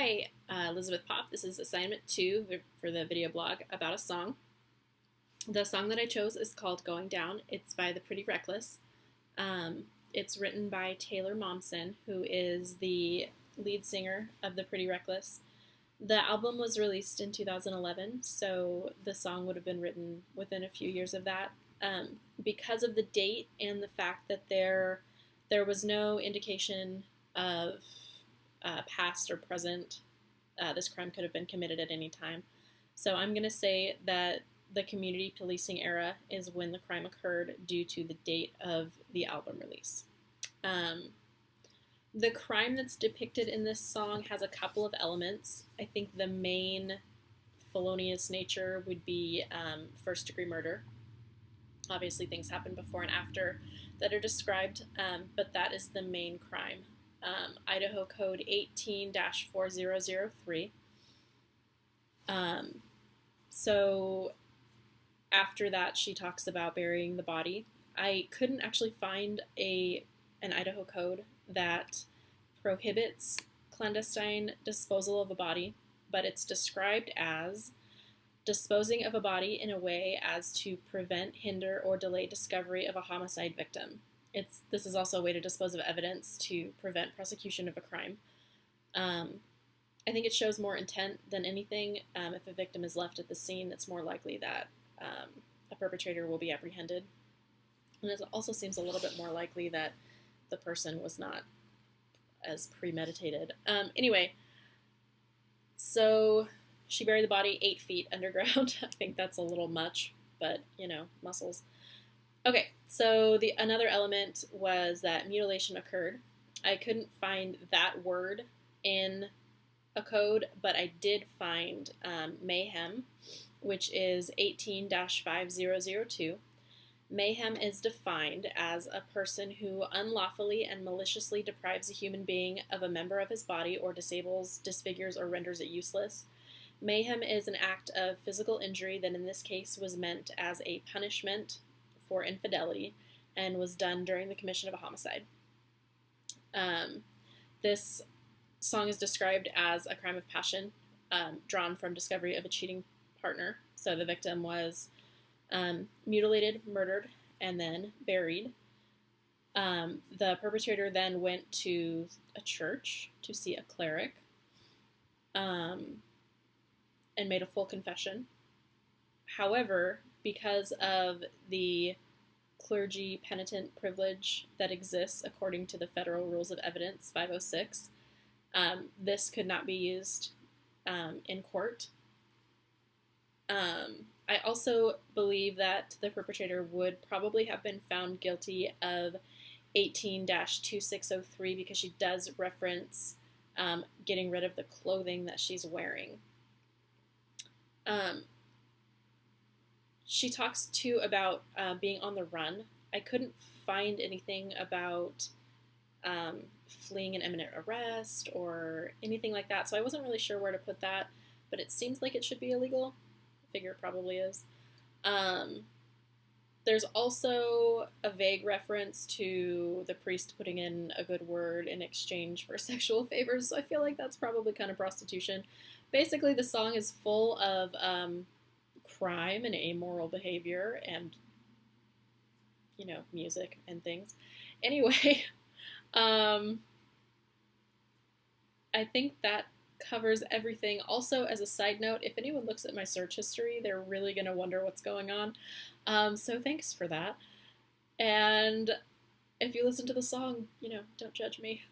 Hi, Elizabeth Popp. This is assignment 2 for the video blog about a song. The song that I chose is called Going Down. It's by The Pretty Reckless. It's written by Taylor Momsen, who is the lead singer of The Pretty Reckless. The album was released in 2011, so the song would have been written within a few years of that. Because of the date and the fact that there was no indication of past or present, this crime could have been committed at any time. So I'm going to say that the community policing era is when the crime occurred due to the date of the album release. The crime that's depicted in this song has a couple of elements. I think the main felonious nature would be first-degree murder. Obviously, things happen before and after that are described, but that is the main crime. Idaho Code 18-4003. So after that, she talks about burying the body. I couldn't actually find an Idaho code that prohibits clandestine disposal of a body, but it's described as disposing of a body in a way as to prevent, hinder, or delay discovery of a homicide victim. This is also a way to dispose of evidence to prevent prosecution of a crime. I think it shows more intent than anything. If a victim is left at the scene, it's more likely that a perpetrator will be apprehended. And it also seems a little bit more likely that the person was not as premeditated. Anyway, so she buried the body 8 feet underground. I think that's a little much, but, muscles. Okay, so another element was that mutilation occurred. I couldn't find that word in a code, but I did find mayhem, which is 18-5002. Mayhem is defined as a person who unlawfully and maliciously deprives a human being of a member of his body or disables, disfigures, or renders it useless. Mayhem is an act of physical injury that in this case was meant as a punishment for infidelity and was done during the commission of a homicide. This song is described as a crime of passion drawn from discovery of a cheating partner. So the victim was mutilated, murdered, and then buried. The perpetrator then went to a church to see a cleric and made a full confession. However, because of the clergy penitent privilege that exists according to the Federal Rules of Evidence 506, this could not be used in court. I also believe that the perpetrator would probably have been found guilty of 18-2603 because she does reference getting rid of the clothing that she's wearing. She talks too about being on the run. I couldn't find anything about fleeing an imminent arrest or anything like that, so I wasn't really sure where to put that, but it seems like it should be illegal. I figure it probably is. There's also a vague reference to the priest putting in a good word in exchange for sexual favors, so I feel like that's probably kind of prostitution. Basically, the song is full of crime and amoral behavior and, music and things. Anyway, I think that covers everything. Also, as a side note, if anyone looks at my search history, they're really going to wonder what's going on. So thanks for that. And if you listen to the song, don't judge me.